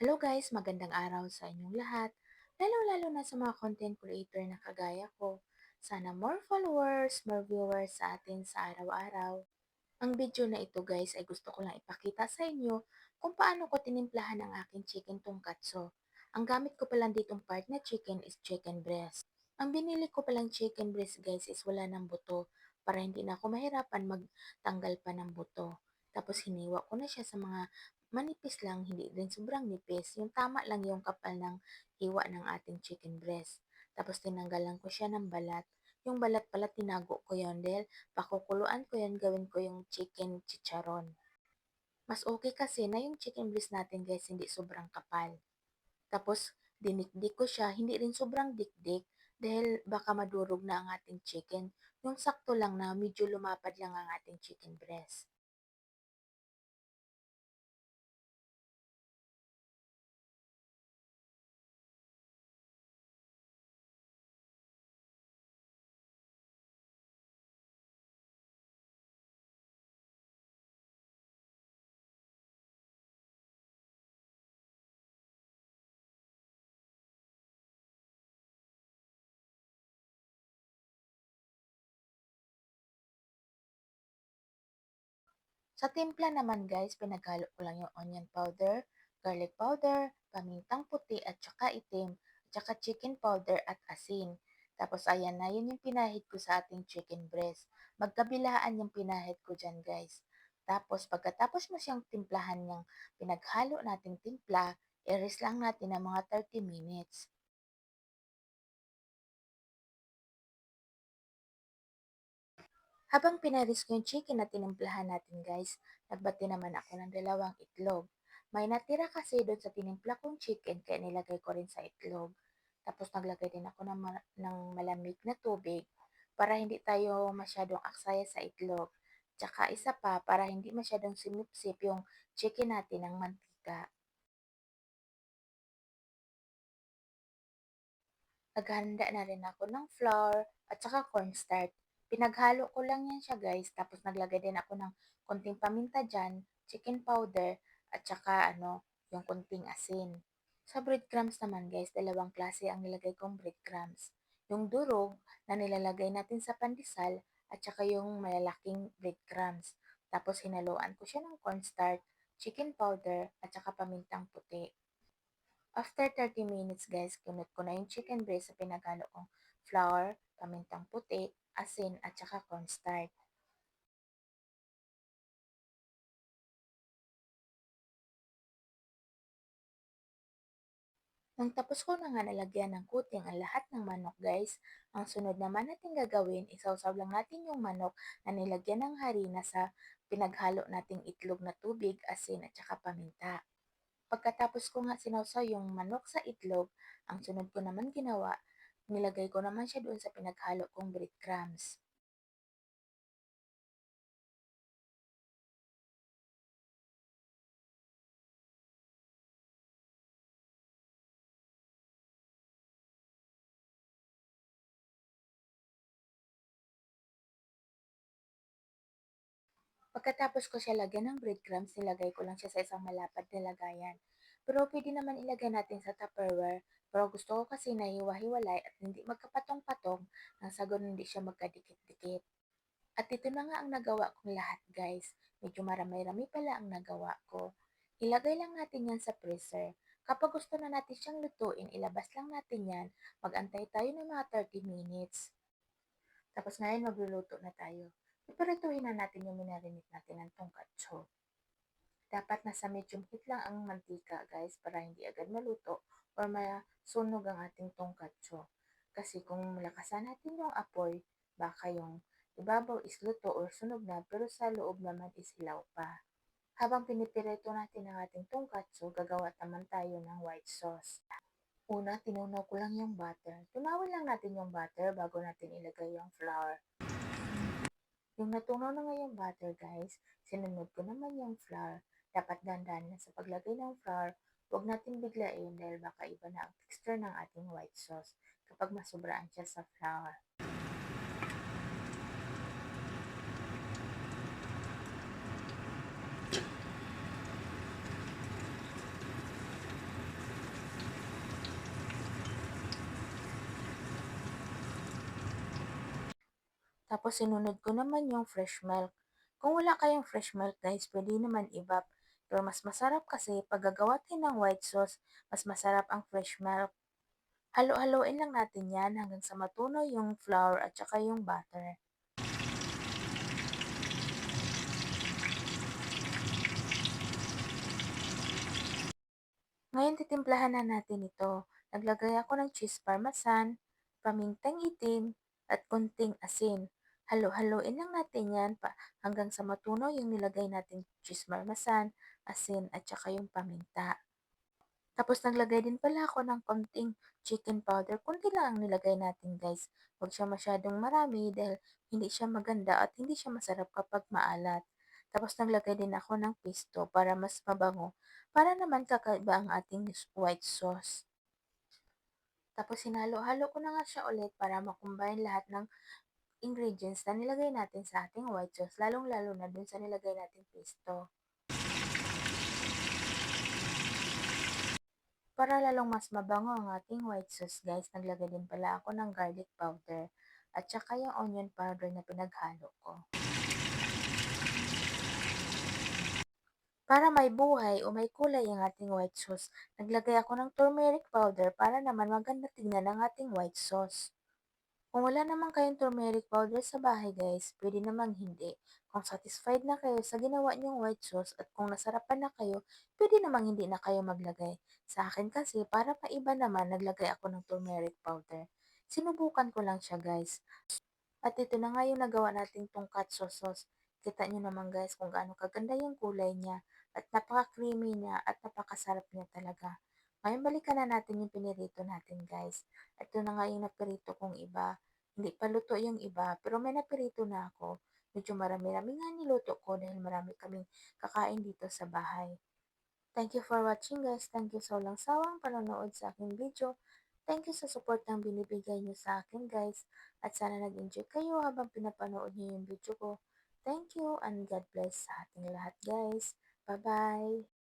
Hello guys, magandang araw sa inyong lahat, lalo-lalo na sa mga content creator na kagaya ko. Sana more followers, more viewers sa atin sa araw-araw. Ang video na ito guys ay gusto ko lang ipakita sa inyo kung paano ko tinimplahan ang aking chicken tonkatsu. Ang gamit ko palang ditong part na chicken is chicken breast. Ang binili ko palang chicken breast guys is wala ng buto para hindi na ako mahirapan magtanggal pa ng buto. Tapos hiniwa ko na siya sa mga manipis lang, hindi din sobrang nipis. Yung tama lang yung kapal ng hiwa ng ating chicken breast. Tapos tinanggalan ko siya ng balat. Yung balat pala tinago ko yon dahil pakukuluan ko yan, gawin ko yung chicken chicharon. Mas okay kasi na yung chicken breast natin guys hindi sobrang kapal. Tapos dinikdik ko siya, hindi rin sobrang dikdik dahil baka madurog na ang ating chicken. Yung sakto lang na medyo lumapad lang ang ating chicken breast. Sa timpla naman guys, pinaghalo ko lang yung onion powder, garlic powder, pamintang puti at saka itim, at saka chicken powder at asin. Tapos ayan na, yun yung pinahid ko sa ating chicken breast. Magkabilaan yung pinahid ko dyan guys. Tapos pagkatapos mo siyang timplahan yung pinaghalo nating timpla, i-rest lang natin ng mga 30 minutes. Habang pinaris ko yung chicken na tinimplahan natin guys, nagbati naman ako ng dalawang itlog. May natira kasi doon sa tinimpla kong chicken kaya nilagay ko rin sa itlog. Tapos naglagay din ako ng malamig na tubig para hindi tayo masyadong aksaya sa itlog. Tsaka isa pa para hindi masyadong simipsip yung chicken natin ng mantika. Naghanda na rin ako ng flour at saka cornstarch. Pinaghalo ko lang yan siya guys, tapos naglagay din ako ng konting paminta dyan, chicken powder, at saka yung konting asin. Sa breadcrumbs naman guys, dalawang klase ang nilagay kong breadcrumbs. Yung durog na nilalagay natin sa pandesal at saka yung malalaking breadcrumbs. Tapos hinaluan ko siya ng cornstarch, chicken powder, at saka pamintang puti. After 30 minutes guys, kunot ko na yung chicken breast sa pinaghalo kong flour, pamintang puti, asin at saka cornstarch. Nang tapos ko na nga nalagyan ng kuting ang lahat ng manok guys, ang sunod naman natin gagawin, isawsaw lang natin yung manok na nilagyan ng harina sa pinaghalo nating itlog na tubig, asin at saka paminta. Pagkatapos ko nga sinawsaw yung manok sa itlog, ang sunod ko naman ginawa, nilagay ko naman siya doon sa pinaghalo kong breadcrumbs. Pagkatapos ko siya lagyan ng breadcrumbs, nilagay ko lang siya sa isang malapad na lagayan. Pero pwede naman ilagay natin sa Tupperware. Pero gusto ko kasi na hiwa-hiwalay at hindi magkapatong-patong nang sa ganun hindi siya magkadikit-dikit. At ito na nga ang nagawa kong lahat guys. Medyo marami-rami pala ang nagawa ko. Ilagay lang natin yan sa freezer. Kapag gusto na natin siyang lutuin, ilabas lang natin yan. Mag-antay tayo ng mga 30 minutes. Tapos ngayon magluluto na tayo. Iprituhin na natin yung minarinate natin ng tonkatsu. Dapat nasa medium heat lang ang mantika guys para hindi agad maluto or masunog ang ating tonkatsu. Kasi kung malakasan natin yung apoy, baka yung ibabaw is luto or sunog na pero sa loob naman is hilaw pa. Habang pinipirito natin ang ating tonkatsu, gagawa naman tayo ng white sauce. Una, tinunaw ko lang yung butter. Tunawin lang natin yung butter bago natin ilagay yung flour. Yung natunaw na nga yung butter guys, sinunod ko naman yung flour. Dapat dandan na sa paglagay ng flour, huwag natin biglain dahil baka iba na ang texture ng ating white sauce kapag masubraan siya sa flour. Tapos sinunod ko naman yung fresh milk. Kung wala kayong fresh milk guys, pwede naman evap. Pero mas masarap kasi pag gagawa tayo ng white sauce, mas masarap ang fresh milk. Halo-haloin lang natin yan hanggang sa matunaw yung flour at saka yung butter. Ngayon titimplahan na natin ito. Naglagay ako ng cheese parmesan, pamintang itim, at konting asin. Halo-haloin lang natin yan hanggang sa matunaw yung nilagay natin cheese parmesan, asin, at saka yung paminta. Tapos naglagay din pala ako ng konting chicken powder. Konti lang ang nilagay natin guys. Huwag siya masyadong marami dahil hindi siya maganda at hindi siya masarap kapag maalat. Tapos naglagay din ako ng pesto para mas mabango. Para naman kakaiba ang ating white sauce. Tapos hinalo-halo ko na nga siya ulit para makombine lahat ng ingredients na nilagay natin sa ating white sauce. Lalong-lalo na dun sa nilagay natin pesto. Para lalong mas mabango ang ating white sauce guys, naglagay din pala ako ng garlic powder at saka yung onion powder na pinaghalo ko. Para may buhay o may kulay ang ating white sauce, naglagay ako ng turmeric powder para naman maganda tignan ang ating white sauce. Kung wala naman kayong turmeric powder sa bahay guys, pwede namang hindi. Kung satisfied na kayo sa ginawa niyong white sauce at kung nasarapan na kayo, pwede namang hindi na kayo maglagay. Sa akin kasi, para maiba naman, naglagay ako ng turmeric powder. Sinubukan ko lang siya guys. At ito na nga yung nagawa nating tonkatsu sauce. Kita nyo naman guys kung gaano kaganda yung kulay niya at napaka-creamy niya at napakasarap niya talaga. Ngayon balikan na natin yung pinirito natin guys. At ito na nga yung napirito kong iba. Hindi pa luto yung iba pero may napirito na ako. Medyo marami-rami nga niluto ko dahil marami kaming kakain dito sa bahay. Thank you for watching guys. Thank you sa walang sawang panonood sa aking video. Thank you sa support ng binibigay nyo sa akin guys. At sana nag-enjoy kayo habang pinapanood nyo yung video ko. Thank you and God bless sa ating lahat guys. Bye-bye!